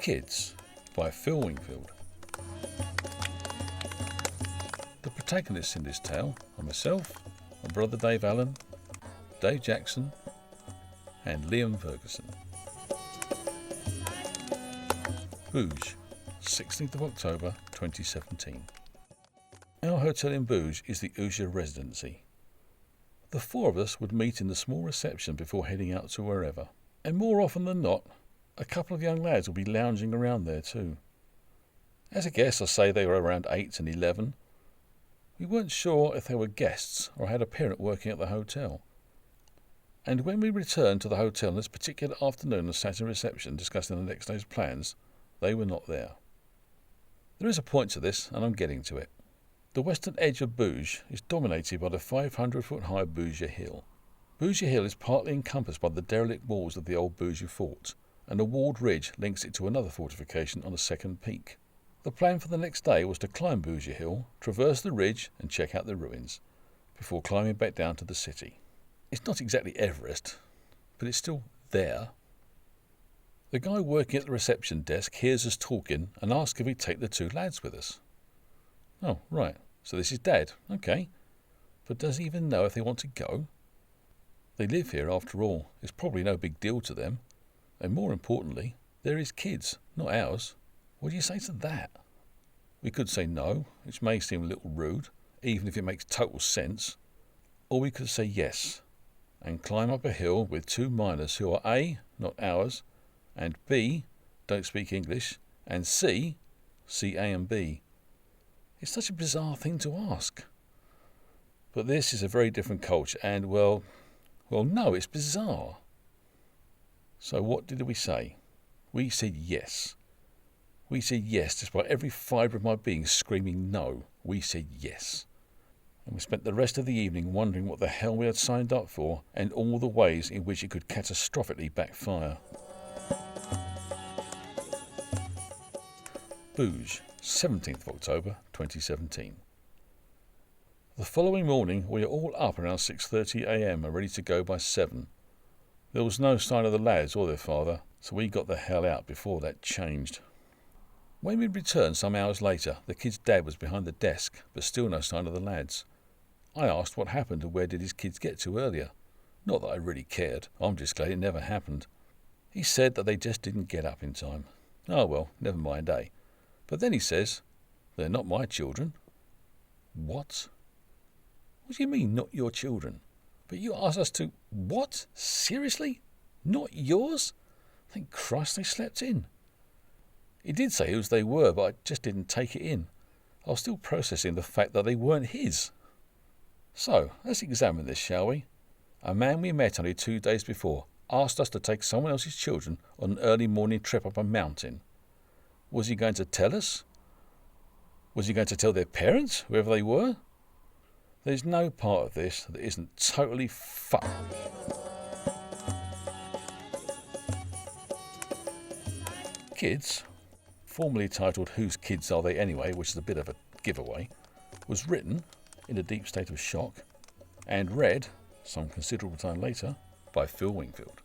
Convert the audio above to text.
Kids by Phil Wingfield. The protagonists in this tale are myself, my brother Dave Allen, Dave Jackson and Liam Ferguson. Bruges, 16th of October 2017. Our hotel in Bruges is the Usher Residency. The four of us would meet in the small reception before heading out to wherever. And more often than not, a couple of young lads will be lounging around there too. As a guess, I say they were around 8 and 11. We weren't sure if they were guests or had a parent working at the hotel. And when we returned to the hotel on this particular afternoon and sat in reception discussing the next day's plans, they were not there. There is a point to this, and I'm getting to it. The western edge of Bruges is dominated by the 500-foot-high Bruges Hill. Bruges Hill is partly encompassed by the derelict walls of the old Bruges fort, and a walled ridge links it to another fortification on the second peak. The plan for the next day was to climb Bruges Hill, traverse the ridge and check out the ruins, before climbing back down to the city. It's not exactly Everest, but it's still there. The guy working at the reception desk hears us talking and asks if we'd take the two lads with us. Oh, right, so this is Dad, okay. But does he even know if they want to go? They live here after all, it's probably no big deal to them. And more importantly, they're his kids, not ours. What do you say to that? We could say no, which may seem a little rude, even if it makes total sense. Or we could say yes, and climb up a hill with two miners who are A, not ours, and B, don't speak English, and C, A and B. It's such a bizarre thing to ask. But this is a very different culture, and well, no, it's bizarre. So what did we say? We said yes. We said yes, despite every fibre of my being screaming no. We said yes. And we spent the rest of the evening wondering what the hell we had signed up for and all the ways in which it could catastrophically backfire. Bruges, 17th of October 2017. The following morning we were all up around 6:30 a.m. and ready to go by 7. There was no sign of the lads or their father, so we got the hell out before that changed. When we returned some hours later, the kid's dad was behind the desk, but still no sign of the lads. I asked what happened and where did his kids get to earlier. Not that I really cared, I'm just glad it never happened. He said that they just didn't get up in time. Oh well, never mind, eh? But then he says, they're not my children. What? What do you mean, not your children? But you asked us to... What? Seriously? Not yours? Thank Christ they slept in. He did say whose they were, but I just didn't take it in. I was still processing the fact that they weren't his. So, let's examine this, shall we? A man we met only 2 days before asked us to take someone else's children on an early morning trip up a mountain. Was he going to tell us? Was he going to tell their parents, whoever they were? There's no part of this that isn't totally fucked. Kids, formerly titled Whose Kids Are They Anyway, which is a bit of a giveaway, was written in a deep state of shock and read, some considerable time later, by Phil Wingfield.